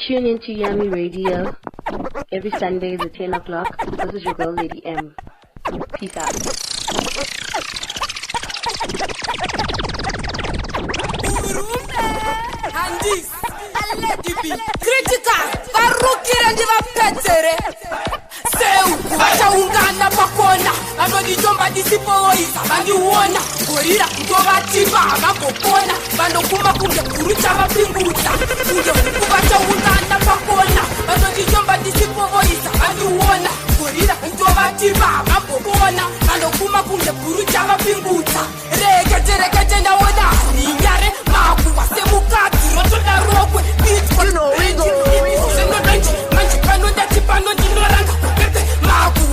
Tune into Yummy Radio every Sundays at 10 o'clock. This is your girl, Lady M. Peace out. Handis, Aledibi, Critical, Barukira Diva Petere. Seu, Wachaungana Pakona, Anodijomba Disipoisa, Bandiwana, Gorira, Govatiba, Mapopona, Bandokuma Kunga, Kuruchava Pinguta, Wachaungana Pakona, Anodijomba Disipoisa, Bandiwana, Gorira, Govatiba, Mapopona, Bandokuma Kunga, Kuruchava Pinguta, Rekate na Wada, Yare, Maku, Semukati, Rotona Rockwe, Beat, you know,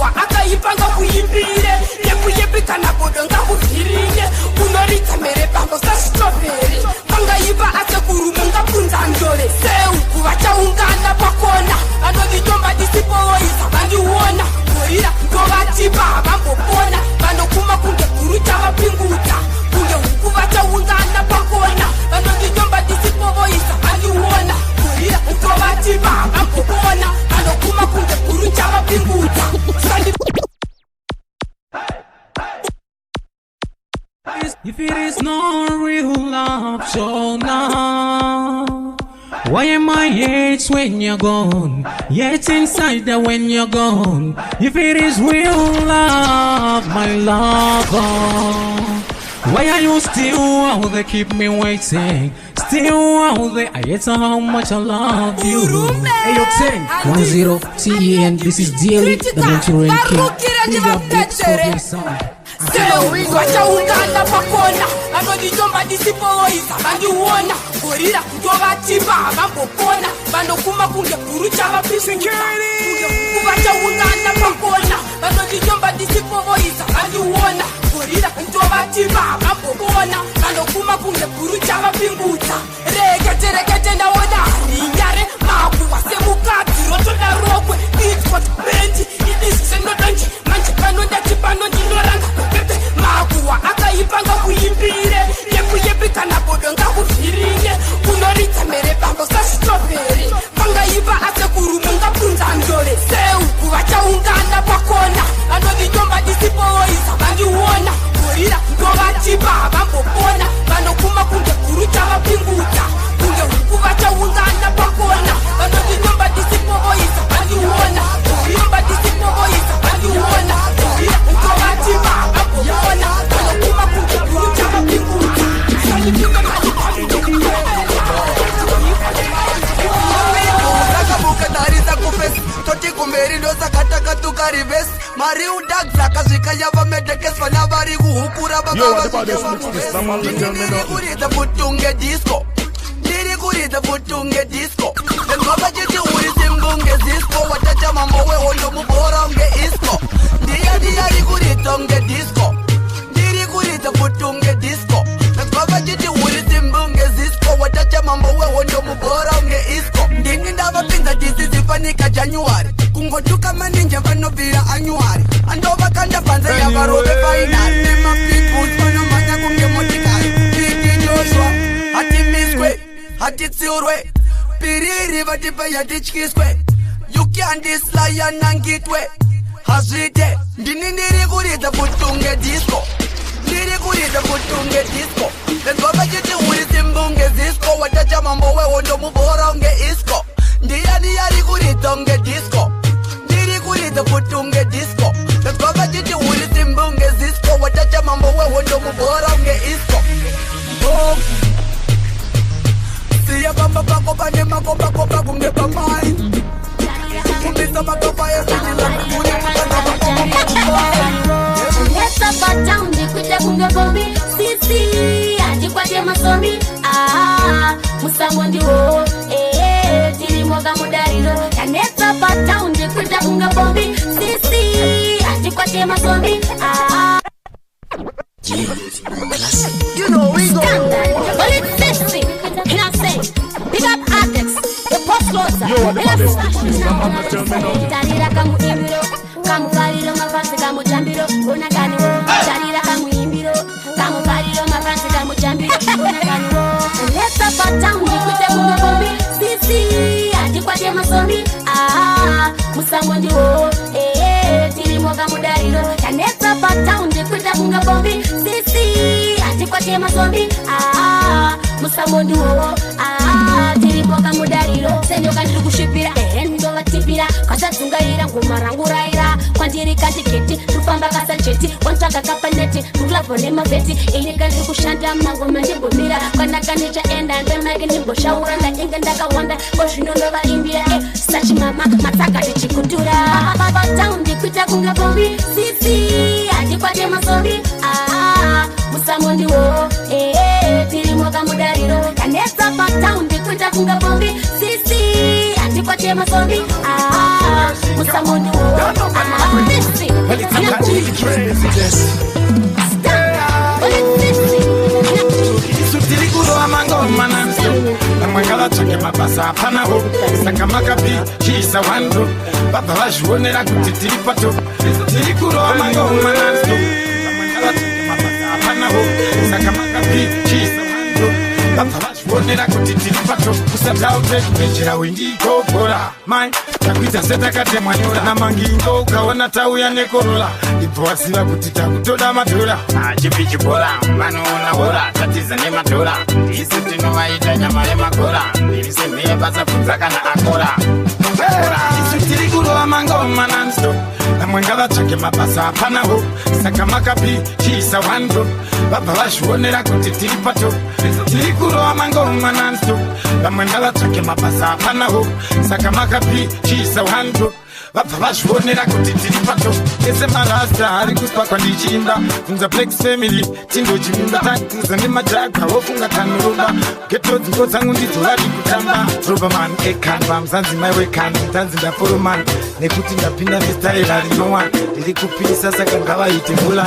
Akaipanga kuimbire yekuyepikana bodonga kufirine unorita mere pambo sa strawberry pangaiba asekurumunga punzanjore seu kuvachaungana pakona anoditomba disipoisa vandiona gorira ngovatiba vambopona vanokuma kunge kurucha vapinguta kunge huku vachaungana pakona vanoditomba disipoisa vandiona gorira ngovatiba vambopona vanokuma kunge kurucha vapinguta. If it is not real love, so now why am I yet when you're gone? Yet inside that when you're gone. If it is real love, my lover, why are you still out there? Keep me waiting. Still out there, I yet how much I love you. Hey, yo, 10 TEN, this is Daily, the Venturing King. Big up this for this song. Seu, Wachaungana Pakona, Anodijomba Disipoisa, Bandiwana, Gorira, Govatiba, Mapopona, Bandokuma Kunge, Kurucha Vapishuka, Wachaungana Pakona, Anodijomba Disipoisa, Bandiwana, Gorira, Govatiba, Mapopona, Bandokuma Kunge, Kurucha Vapinguta, Rekate na Wada, Yare, Maku, Semukati, Rotona Rockwe, Beat, Benji, Idis, Senodanji, Manchipano, Dachipano, Dinoranga. Makuwa akaipanga kuimbire yekuyepikana bodonga kufirine unorita mere pambo sa strawberry pangaiba asekurumunga punzanjore seu kuvachaungana pakona anoditomba disipoisa vandiona gorira ngovatiba vambopona vanokuma kunge kurucha vapinguta kunge huku vachaungana pakona anoditomba disipoisa vandiona gorira disipoisa vandiona gorira ngovatiba Mari udag zaka zika yava medekes fana vari kuhukura baba kuri the putunge disco Diri kuri the putunge disco Den baba jiti uri simbunge disco Watacha mambo we hondo mubora unge isco Dia kuri tonge disco Diri kuri the putunge disco Den baba jiti uri simbunge disco Watacha mambo we hondo mubora unge isco Ndingi ndava pinza disi zifanika January Kungotuka maninja vanovira anyuari Andova kanda panza ya varove final Nema people Vano manya kunge motikari Piti Joshua Hati miskwe Hati tsiurwe Piriri vatipa ya tichkiswe You can't dislay ya nangitwe Hazite Ndini niri kurita putunge disco Niri kurita putunge disco Lengova jiti uri simbunge disco Watacha mambo we hondo mubora unge isco Ndiya kurita unge disco the putunge disco. The baba jiti uri simbunge disco. Watacha mambo we hondo mubora unge isco. Siya bamba bako bane mako bako bako nge pamai. Kumbisa mako fire siji la mkuni mkana bako Let's up down the kuja kunge bombi. Sisi aji kwa jema sombi. Musangondi wo. Tiri moga mudariro. Let's up down the kuja kunge bombi. Sisi aji kwa jema sombi. You know we go. Well, it's sexy. And I say, pick up artists. The post closer. Yo, what the fuck is this? Tarira kamu imbiro, kamu kariro mafansi kamu jambiro, una kaniwo. Tarira kamu imbiro, kamu kariro mafansi kamu jambiro, una kaniwo. Let's up a town, we could take a bombi. Sisi, atikwate masomi musango ndiwo tirimoga mudariro yanetsa pataundi kuita kunga bombi sisi atikwate masomi musango ndiwo tirimoga mudariro senyoka ndiri kushipira ndovatipira kwatadzungaira ngoma rangu raira kwandiri katiketi tufamba kasacheti wantsvaga kapaneti rulavho nemavheti inika ndiri kushanda mangoma ndibomira kwanaka ndichaenda ndemake ndimboshaura ndainge ndakawanda kozvino ndovaimbira sachimama matsaka ndichikutura pataundi kuita kunga bombi sisi atikwate masomi musango ndiwo tirimoga mudariro kanetsa pataundi kuita kunga bombi sisi atikwate masomi musango ndiwo tirikurowa mangoma nanso amwengala tsvake mabasa apanawo saka makapi chiisa wandu vabva vazvionera kuti tiri pato tirikurowa mangoma nanso amwengala tsvake mabasa apanawo saka makapi chiisa wandu vabva vazvionera kuti tiri pato usataute kubenjera wendikogora mai takuita setakatemwa nyora namangingo ukaona tauya nekorola ibvo waziva kuti takutoda madhora chipi chibhora vanoona hora tatiza nemadhora isu tinovaita nyama yemagora ndiri semhiye basa kunza kana akora isu tiri kurova mangoma nanso vamwe ngavatsvake mabasa apanawo saka makapi chiisa wando vabva vazvionera kuti tiri pato tiri kurova mangoma nanso vamwe ngavatsvake mabasa apanawo saka makapi chiisa wando vabva vazvionera kuti tiri pato ese marasta ari kuspakwa ndichiimba kunza Plex Family tindochimimba takuza nemadhaka wofunga tanorumba getodzi ngo dzangu ndidzo vari kutamba Roberman ekanva muzanzimai wekanva tanzi ndaforoman nekuti ndapinda nestaira rinowa ndiri kupisa saka ngavaite mvula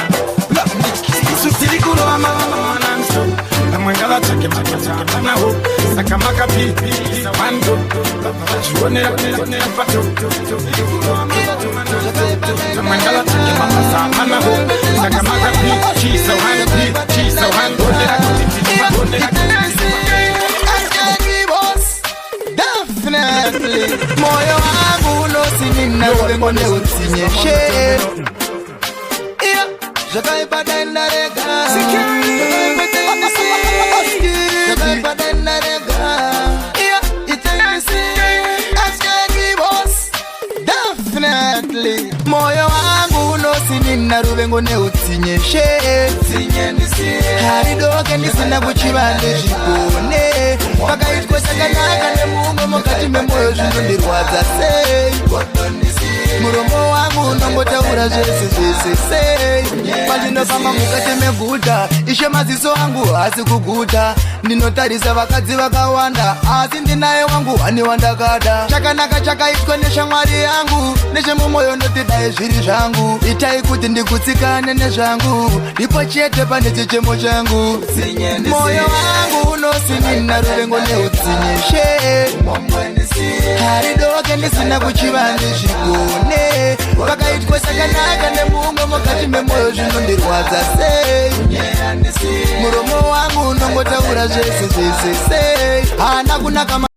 isu tiri kurova mamananso vamwe ngavatsvake mabasa apanawo saka makapipisa wando vabva vazvionera pato vamwe ngavatsvake mabasa apanawo saka makapichisa wando definitely moyo wangu unosinina uvengo neutsinye zvakaipada ndarega zvakaipada ndarega definitely moyo wangu unosinina ruvengo neutsinye haridoke ndisina kuchivande zvigone pakaitwa chakanaka nemumwe mukati memoyo zvinondirwadza sei muromo wangu unongotaura zvese sei pandinofamba mukati meguta ishe maziso angu hasi kuguta ndinotarisa vakadzi vakawanda asi ndinaye wangu hani wandakada chakanaka chakaitwa neshamwari yangu nechemumwoyo ndotidaye zviri zvangu itai kuti ndikutsikane nezvangu ndipo chete pane chichemo changu moyo wangu unosinina ruvengo neutsinye haridoke ndisina kuchivande zvigone vakaitwa chakanaka nemumwe mukati memoyo zvinondirwadza sei muromo wangu unongotaura zvese sei hana kunaka